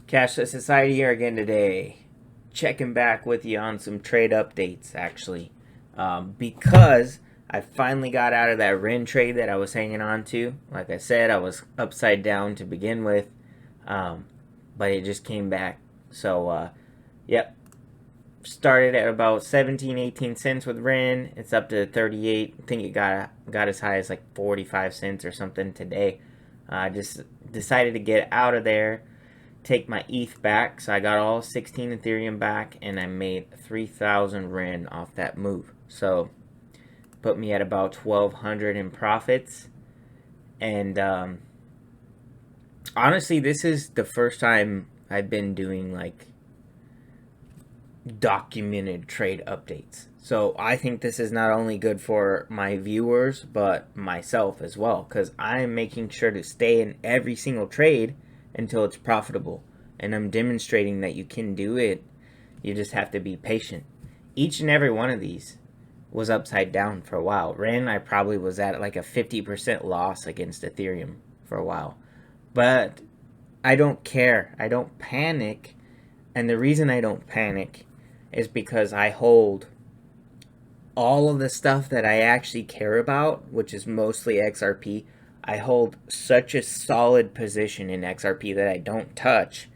Cashless Society here again today. Checking back with you on some trade updates, actually. Because I finally got out of that RIN trade that I was hanging on to. Like I said, I was upside down to begin with, but it just came back. So, yep. Started at about 17, 18 cents with RIN. It's up to 38. I think it got as high as like 45 cents or something today. I just decided to get out of there, take my ETH back. So I got all 16 Ethereum back, and I made 3,000 RIN off that move. So put me at about 1,200 in profits. And honestly, this is the first time I've been doing like documented trade updates. So I think this is not only good for my viewers, but myself as well, because I'm making sure to stay in every single trade until it's profitable. And I'm demonstrating that you can do it. You just have to be patient. Each and every one of these was upside down for a while. RIN, I probably was at like a 50% loss against Ethereum for a while. But I don't care. I don't panic. And the reason I don't panic is because I hold all of the stuff that I actually care about, which is mostly XRP. I hold such a solid position in XRP that I don't touch,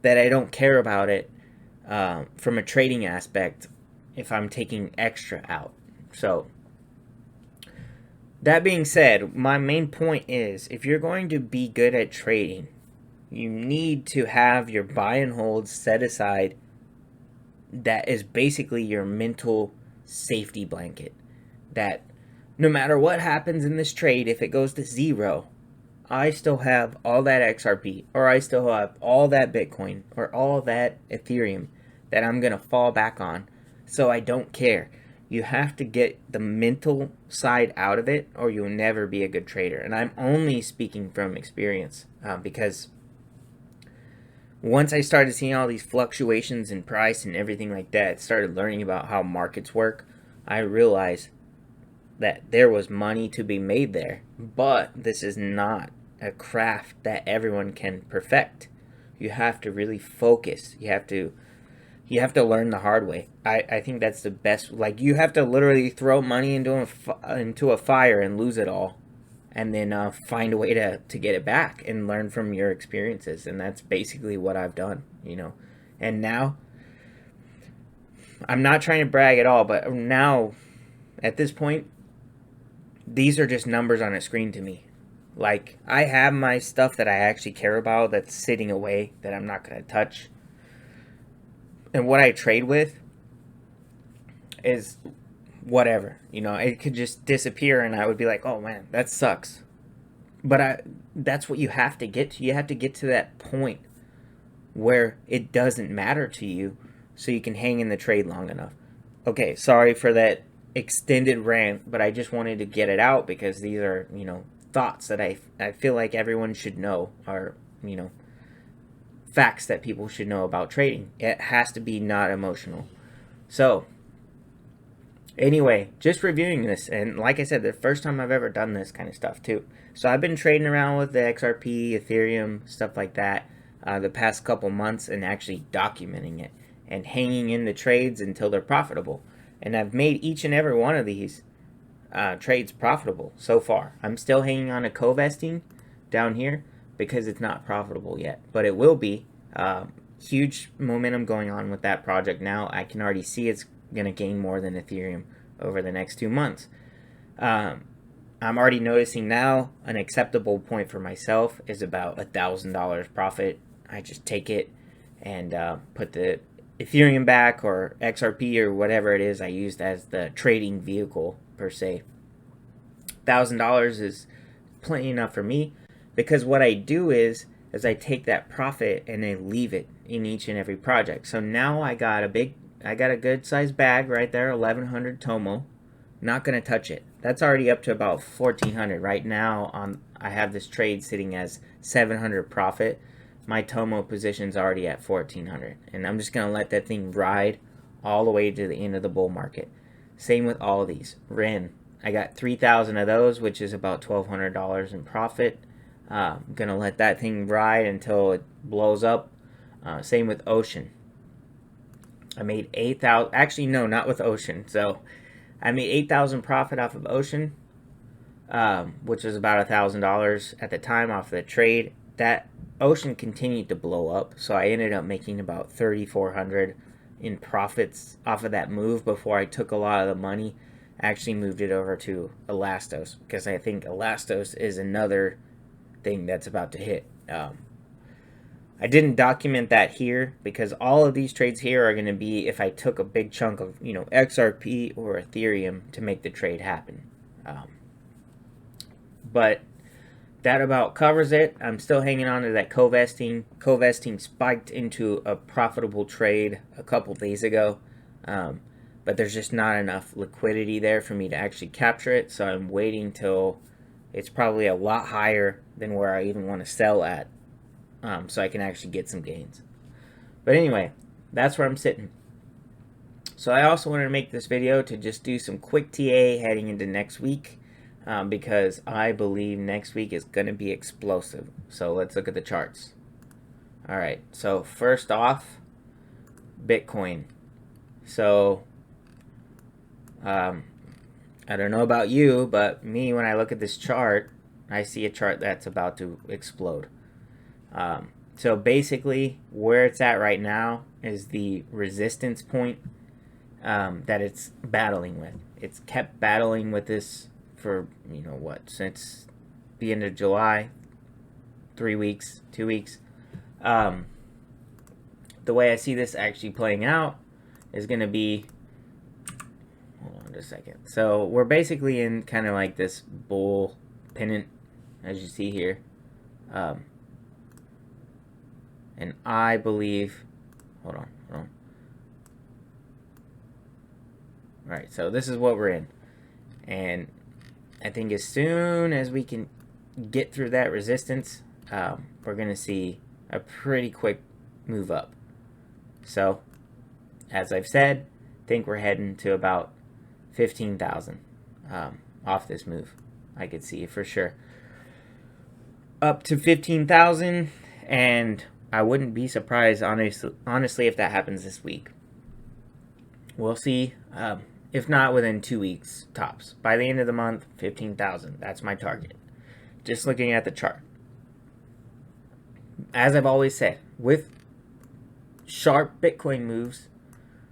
that I don't care about it from a trading aspect if I'm taking extra out. So, that being said, my main point is if you're going to be good at trading, you need to have your buy and hold set aside. That is basically your mental safety blanket. That no matter what happens in this trade, if it goes to zero, I still have all that XRP, or I still have all that Bitcoin, or all that Ethereum that I'm going to fall back on. So I don't care. You have to get the mental side out of it, or you'll never be a good trader. And I'm only speaking from experience because once I started seeing all these fluctuations in price and everything like that, started learning about how markets work, I realized that there was money to be made there. But this is not a craft that everyone can perfect. You have to really focus. You have to learn the hard way. I think that's the best. Like, you have to literally throw money into a fire and lose it all, and then find a way to get it back and learn from your experiences. And that's basically what I've done, And now, I'm not trying to brag at all, but now, at this point, these are just numbers on a screen to me. Like, I have my stuff that I actually care about that's sitting away that I'm not going to touch. And what I trade with is whatever, it could just disappear and I would be like, oh man, that sucks. But that's what you have to get to. You have to get to that point where it doesn't matter to you so you can hang in the trade long enough. Okay, sorry for that extended rant, but I just wanted to get it out because these are, thoughts that I feel like everyone should know, are, facts that people should know about trading. It has to be not emotional. So, anyway, just reviewing this, and like I said, the first time I've ever done this kind of stuff too. So I've been trading around with the XRP, Ethereum, stuff like that the past couple months, and actually documenting it and hanging in the trades until they're profitable. And I've made each and every one of these trades profitable so far. I'm still hanging on to co-vesting down here because it's not profitable yet, but it will be. Huge momentum going on with that project now. I can already see it's going to gain more than Ethereum over the next 2 months. I'm already noticing now an acceptable point for myself is about $1,000 profit. I just take it and put the Ethereum back, or XRP, or whatever it is I used as the trading vehicle per se. $1,000 is plenty enough for me, because what I do is I take that profit and I leave it in each and every project. So now I got a good sized bag right there, 1,100 Tomo. Not gonna touch it. That's already up to about 1,400 right now. I have this trade sitting as 700 profit. My Tomo position's already at 1,400, and I'm just gonna let that thing ride all the way to the end of the bull market. Same with all of these. RIN, I got 3,000 of those, which is about $1,200 in profit. I'm gonna let that thing ride until it blows up. Same with Ocean. I made 8,000. Actually, no, not with Ocean. So I made 8,000 profit off of Ocean, which was about $1,000 at the time off the trade. That Ocean continued to blow up, so I ended up making about 3,400 in profits off of that move before I took a lot of the money. I actually moved it over to Elastos because I think Elastos is another thing that's about to hit. I didn't document that here because all of these trades here are going to be if I took a big chunk of XRP or Ethereum to make the trade happen. But that about covers it. I'm still hanging on to that co-vesting. Co-vesting spiked into a profitable trade a couple days ago, but there's just not enough liquidity there for me to actually capture it, so I'm waiting till it's probably a lot higher than where I even want to sell at, so I can actually get some gains. But anyway, that's where I'm sitting. So I also wanted to make this video to just do some quick TA heading into next week, because I believe next week is going to be explosive. So let's look at the charts. Alright, so first off, Bitcoin. So, I don't know about you, but me, when I look at this chart, I see a chart that's about to explode. So basically, where it's at right now is the resistance point that it's battling with. It's kept battling with this for, since the end of July, 3 weeks, 2 weeks. The way I see this actually playing out is going to be, hold on just a second. So we're basically in kind of like this bull pennant, as you see here. And I believe, hold on. All right, so this is what we're in. And I think as soon as we can get through that resistance, we're going to see a pretty quick move up. So, as I've said, I think we're heading to about 15,000 off this move. I could see for sure. Up to 15,000, and I wouldn't be surprised, honestly, if that happens this week. We'll see. If not within 2 weeks, tops. By the end of the month, 15,000. That's my target. Just looking at the chart. As I've always said, with sharp Bitcoin moves,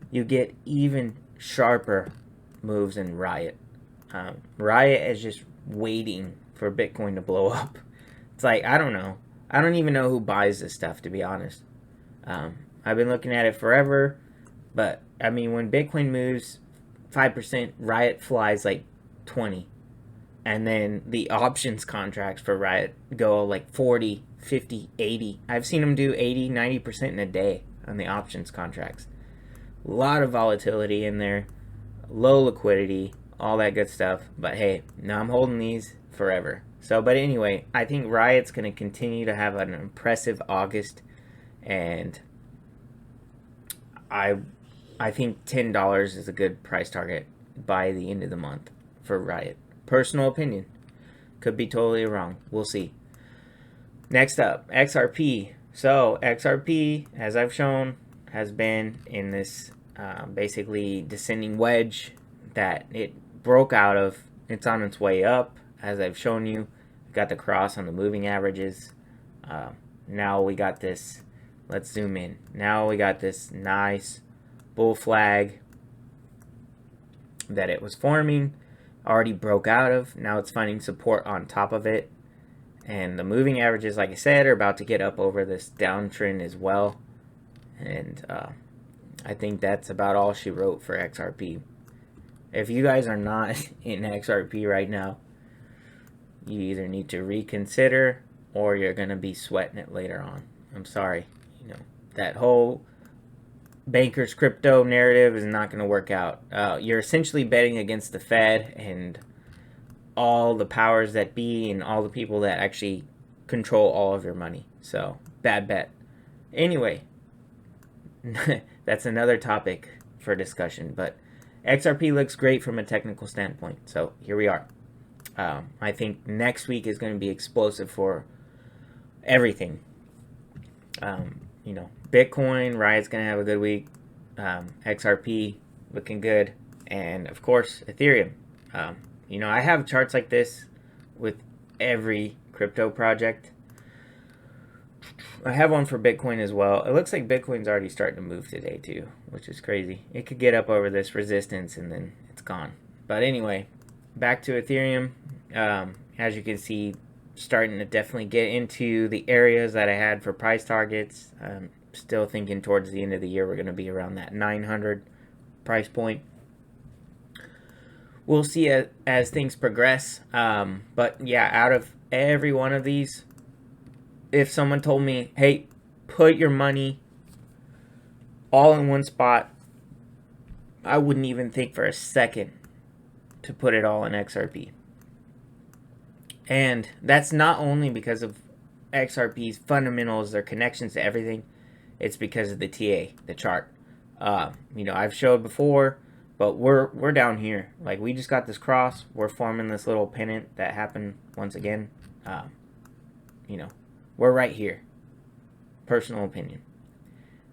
you get even sharper moves in Riot. Riot is just waiting for Bitcoin to blow up. It's like, I don't know. I don't even know who buys this stuff, to be honest. I've been looking at it forever, but, I mean, when Bitcoin moves 5%, Riot flies like 20. And then the options contracts for Riot go like 40, 50, 80. I've seen them do 80, 90% in a day on the options contracts. A lot of volatility in there, low liquidity, all that good stuff. But hey, now I'm holding these forever. So, but anyway, I think Riot's going to continue to have an impressive August. And I think $10 is a good price target by the end of the month for Riot. Personal opinion. Could be totally wrong. We'll see. Next up, XRP. So XRP, as I've shown, has been in this basically descending wedge that it broke out of. It's on its way up, as I've shown you. Got the cross on the moving averages. Now we got this. Let's zoom in. Now we got this nice bull flag that it was forming, already broke out of. Now it's finding support on top of it, and the moving averages, like I said, are about to get up over this downtrend as well. And I think that's about all she wrote for XRP. If you guys are not in XRP right now, you either need to reconsider or you're gonna be sweating it later on. I'm sorry, that whole bankers crypto narrative is not going to work out. You're essentially betting against the Fed and all the powers that be and all the people that actually control all of your money. So, bad bet. Anyway, that's another topic for discussion. But XRP looks great from a technical standpoint. So, here we are. I think next week is going to be explosive for everything. Bitcoin, Riot's going to have a good week. XRP looking good. And of course, Ethereum. I have charts like this with every crypto project. I have one for Bitcoin as well. It looks like Bitcoin's already starting to move today too, which is crazy. It could get up over this resistance and then it's gone. But anyway, back to Ethereum. As you can see, starting to definitely get into the areas that I had for price targets. I'm still thinking towards the end of the year we're going to be around that 900 price point. We'll see as things progress. But yeah, out of every one of these, if someone told me, hey, put your money all in one spot, I wouldn't even think for a second to put it all in XRP. And that's not only because of XRP's fundamentals, their connections to everything. It's because of the TA, the chart. I've showed before, but we're down here. Like, we just got this cross. We're forming this little pennant that happened once again. We're right here. Personal opinion.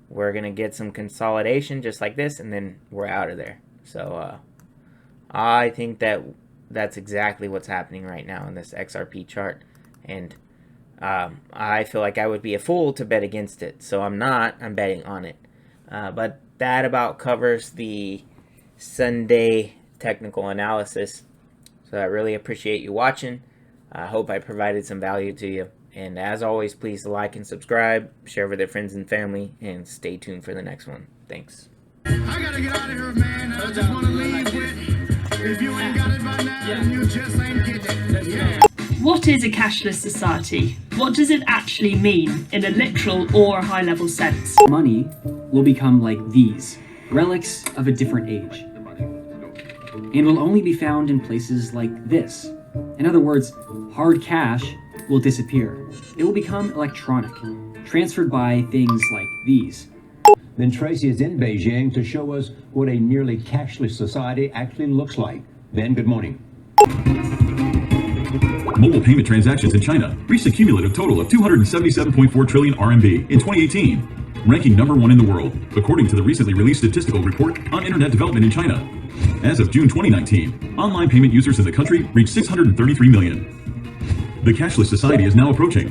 We're going to get some consolidation just like this, and then we're out of there. So I think that's exactly what's happening right now in this XRP chart. And I feel like I would be a fool to bet against it. So I'm not. I'm betting on it. But that about covers the Sunday technical analysis. So I really appreciate you watching. I hope I provided some value to you. And as always, please like and subscribe, share with your friends and family, and stay tuned for the next one. Thanks. I gotta get out of here, man. I just wanna leave with, if you ain't got it by now, you just ain't getting it. Yeah. What is a cashless society? What does it actually mean in a literal or high-level sense? Money will become like these, relics of a different age, and will only be found in places like this. In other words, hard cash will disappear. It will become electronic, transferred by things like these. Then Tracy is in Beijing to show us what a nearly cashless society actually looks like. Ben, good morning. Mobile payment transactions in China reached a cumulative total of 277.4 trillion RMB in 2018, ranking #1 in the world, according to the recently released statistical report on internet development in China. As of June 2019, online payment users in the country reached 633 million. The cashless society is now approaching.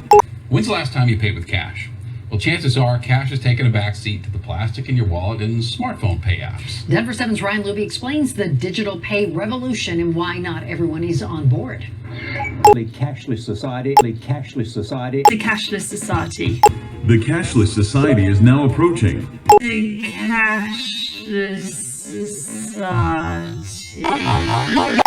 When's the last time you paid with cash? Well, chances are cash has taken a backseat to the plastic in your wallet and smartphone pay apps. Denver 7's Ryan Luby explains the digital pay revolution and why not everyone is on board. A cashless society, a cashless society. The cashless society. The cashless society is now approaching. The cashless society.